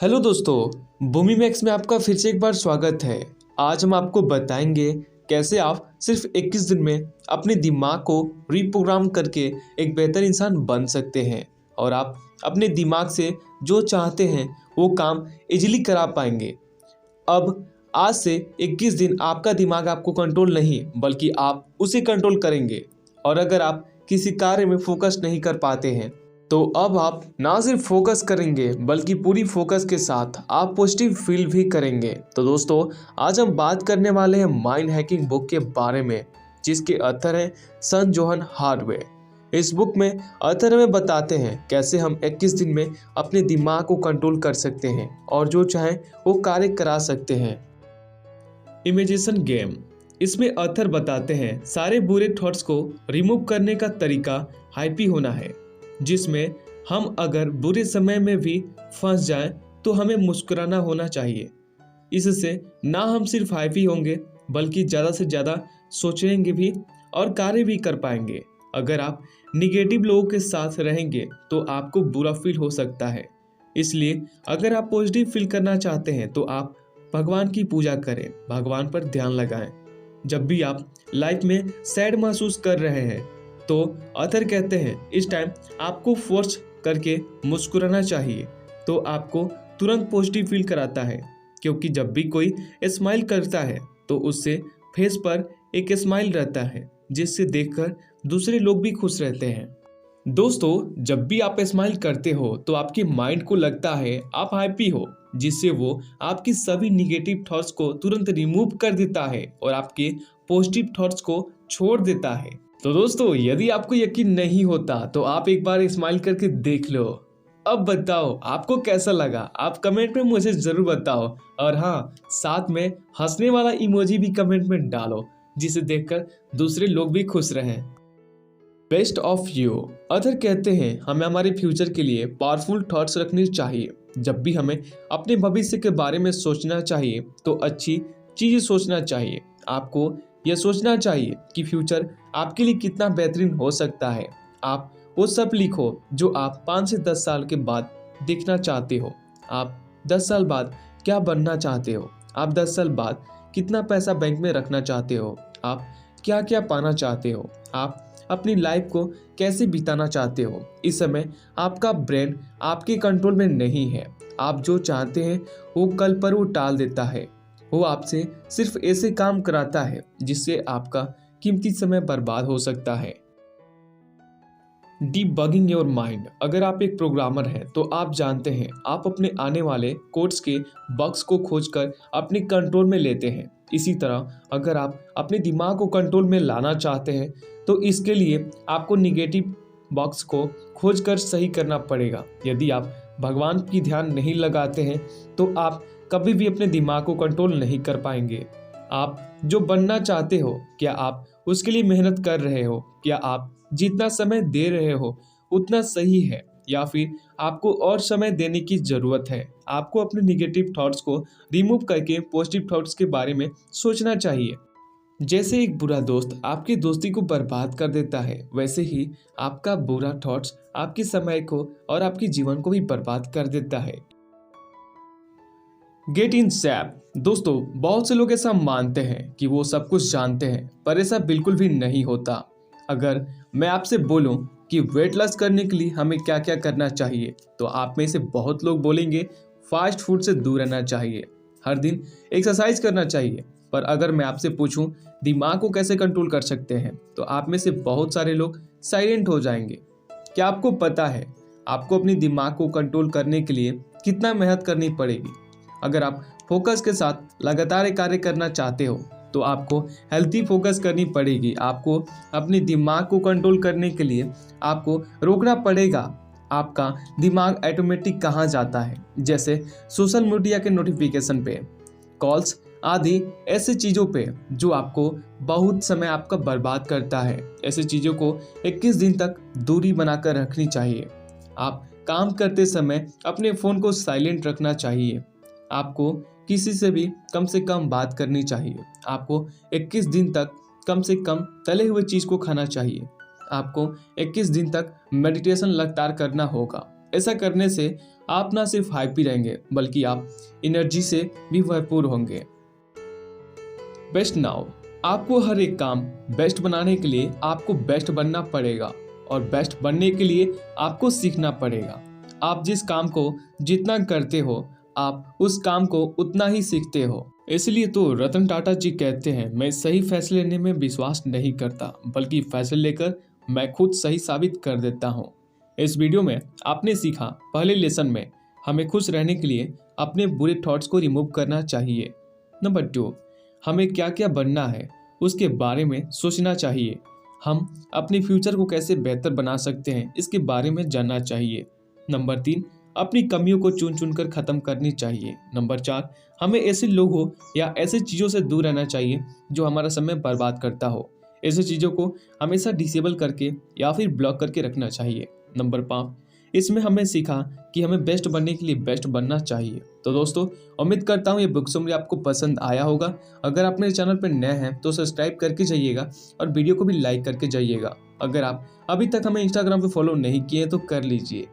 Hello दोस्तों, भूमि max में आपका फिर से एक बार स्वागत है। आज हम आपको बताएंगे कैसे आप सिर्फ 21 दिन में अपने दिमाग को रिप्रोग्राम करके एक बेहतर इंसान बन सकते हैं और आप अपने दिमाग से जो चाहते हैं वो काम इजीली करा पाएंगे। अब आज से 21 दिन आपका दिमाग आपको कंट्रोल नहीं बल्कि आप उसे कंट्रोल करेंगे। और अगर आप किसी कार्य में फोकस नहीं कर पाते हैं तो अब आप ना सिर्फ फोकस करेंगे बल्कि पूरी फोकस के साथ आप पॉजिटिव फील भी करेंगे। तो दोस्तों, आज हम बात करने वाले हैं माइंड हैकिंग बुक के बारे में, जिसके ऑथर हैं सन जोहन हार्वे। इस बुक में ऑथर हमें बताते हैं कैसे हम 21 दिन में अपने दिमाग को कंट्रोल कर सकते हैं और जो चाहें वो कार्य करा सकते हैं। Imagination game. इसमें ऑथर बताते हैं सारे बुरे थॉट्स को रिमूव करने का तरीका हैप्पी होना है, जिसमें हम अगर बुरे समय में भी फंस जाएं तो हमें मुस्कुराना होना चाहिए। इससे ना हम सिर्फ हैप्पी होंगे बल्कि ज़्यादा से ज़्यादा सोचेंगे भी और कार्य भी कर पाएंगे। अगर आप निगेटिव लोगों के साथ रहेंगे तो आपको बुरा फील हो सकता है। इसलिए अगर आप पॉजिटिव फील करना चाहते हैं तो आप भगवान की पूजा करें, भगवान पर ध्यान लगाएं। जब भी आप लाइफ में सैड महसूस कर रहे हैं तो ऑथर कहते हैं इस टाइम आपको फोर्स करके मुस्कुराना चाहिए, तो आपको तुरंत पॉजिटिव फील कराता है। क्योंकि जब भी कोई स्माइल करता है तो उससे फेस पर एक स्माइल रहता है, जिससे देखकर दूसरे लोग भी खुश रहते हैं। दोस्तों, जब भी आप स्माइल करते हो तो आपके माइंड को लगता है आप हैप्पी हो, जिससे वो आपकी सभी निगेटिव थॉट्स को तुरंत रिमूव कर देता है और आपके पॉजिटिव थॉट्स को छोड़ देता है। तो दोस्तों, यदि आपको यकीन नहीं होता तो आप एक बार स्माइल करके देख लो। अब बताओ आपको कैसा लगा, आप कमेंट में मुझे जरूर बताओ। और हाँ, साथ में हंसने वाला इमोजी भी कमेंट में डालो, जिसे देखकर दूसरे लोग भी खुश रहें। Best of you. अदर कहते हैं हमें हमारे फ्यूचर के लिए पावरफुल थॉट्स रखनी चाहिए। जब भी हमें अपने भविष्य के बारे में सोचना चाहिए तो अच्छी चीजें सोचना चाहिए। आपको यह सोचना चाहिए कि फ्यूचर आपके लिए कितना बेहतरीन हो सकता है। आप वो सब लिखो जो आप 5 से 10 साल के बाद देखना चाहते हो। आप 10 साल बाद क्या बनना चाहते हो, आप 10 साल बाद कितना पैसा बैंक में रखना चाहते हो, आप क्या क्या पाना चाहते हो, आप अपनी लाइफ को कैसे बिताना चाहते हो। इस समय आपका ब्रेन आपके कंट्रोल में नहीं है। आप जो चाहते हैं वो कल पर वो टाल देता है। वो आपसे सिर्फ ऐसे काम कराता है जिससे आपका कीमती समय बर्बाद हो सकता है। Debugging your mind. अगर आप एक प्रोग्रामर हैं तो आप जानते हैं आप अपने आने वाले कोड्स के बग्स को खोजकर अपने कंट्रोल में लेते हैं। इसी तरह अगर आप अपने दिमाग को कंट्रोल में लाना चाहते हैं तो इसके लिए आपको निगेटिव बग्स को खोजकर सही करना पड़ेगा। यदि आप भगवान की ध्यान नहीं लगाते हैं तो आप कभी भी अपने दिमाग को कंट्रोल नहीं कर पाएंगे। आप जो बनना चाहते हो, क्या आप उसके लिए मेहनत कर रहे हो? क्या आप जितना समय दे रहे हो उतना सही है या फिर आपको और समय देने की ज़रूरत है? आपको अपने निगेटिव थॉट्स को रिमूव करके पॉजिटिव थॉट्स के बारे में सोचना चाहिए। जैसे एक बुरा दोस्त आपकी दोस्ती को बर्बाद कर देता है, वैसे ही आपका बुरा थॉट्स आपके समय को और आपके जीवन को भी बर्बाद कर देता है। Get in shape. दोस्तों, बहुत से लोग ऐसा मानते हैं कि वो सब कुछ जानते हैं, पर ऐसा बिल्कुल भी नहीं होता। अगर मैं आपसे बोलूं कि वेट लॉस करने के लिए हमें क्या क्या करना चाहिए तो आप में से बहुत लोग बोलेंगे फास्ट फूड से दूर रहना चाहिए, हर दिन एक्सरसाइज करना चाहिए। पर अगर मैं आपसे पूछूं दिमाग को कैसे कंट्रोल कर सकते हैं तो आप में से बहुत सारे लोग साइलेंट हो जाएंगे। क्या आपको पता है आपको अपनी दिमाग को कंट्रोल करने के लिए कितना मेहनत करनी पड़ेगी? अगर आप फोकस के साथ लगातार कार्य करना चाहते हो तो आपको हेल्थी फोकस करनी पड़ेगी। आपको अपने दिमाग को कंट्रोल करने के लिए आपको रोकना पड़ेगा आपका दिमाग ऑटोमेटिक कहाँ जाता है, जैसे सोशल मीडिया के नोटिफिकेशन पे, कॉल्स आदि ऐसे चीज़ों पे जो आपको बहुत समय आपका बर्बाद करता है। ऐसे चीज़ों को 21 दिन तक दूरी बनाकर रखनी चाहिए। आप काम करते समय अपने फ़ोन को साइलेंट रखना चाहिए। आपको किसी से भी कम से कम बात करनी चाहिए। आपको 21 दिन तक कम से कम तले हुए चीज़ को खाना चाहिए। आपको 21 दिन तक मेडिटेशन लगातार करना होगा। ऐसा करने से आप ना सिर्फ हैप्पी रहेंगे बल्कि आप एनर्जी से भी भरपूर होंगे। बेस्ट नाउ, आपको हर एक काम बेस्ट बनाने के लिए आपको बेस्ट बनना पड़ेगा और बेस्ट बनने के लिए आपको सीखना पड़ेगा। आप जिस काम को जितना करते हो आप उस काम को उतना ही सीखते हो। इसलिए तो रतन टाटा जी कहते हैं, मैं सही फैसले लेने में विश्वास नहीं करता बल्कि फैसले लेकर मैं खुद सही साबित कर देता हूँ। इस वीडियो में आपने सीखा, पहले लेसन में हमें खुश रहने के लिए अपने बुरे थॉट्स को रिमूव करना चाहिए। नंबर 2, हमें क्या क्या बनना है उसके बारे में सोचना चाहिए। हम अपने फ्यूचर को कैसे बेहतर बना सकते हैं इसके बारे में जानना चाहिए। नंबर 3, अपनी कमियों को चुन चुन कर खत्म करनी चाहिए। नंबर 4, हमें ऐसे लोगों या ऐसे चीज़ों से दूर रहना चाहिए जो हमारा समय बर्बाद करता हो। ऐसी चीज़ों को हमेशा डिसेबल करके या फिर ब्लॉक करके रखना चाहिए। नंबर 5, इसमें हमें सीखा कि हमें बेस्ट बनने के लिए बेस्ट बनना चाहिए। तो दोस्तों, उम्मीद करता हूँ ये बुक समरी आपको पसंद आया होगा। अगर आप मेरे चैनल पर नए हैं तो सब्सक्राइब करके जाइएगा और वीडियो को भी लाइक करके जाइएगा। अगर आप अभी तक हमें इंस्टाग्राम पे फॉलो नहीं किए तो कर लीजिए।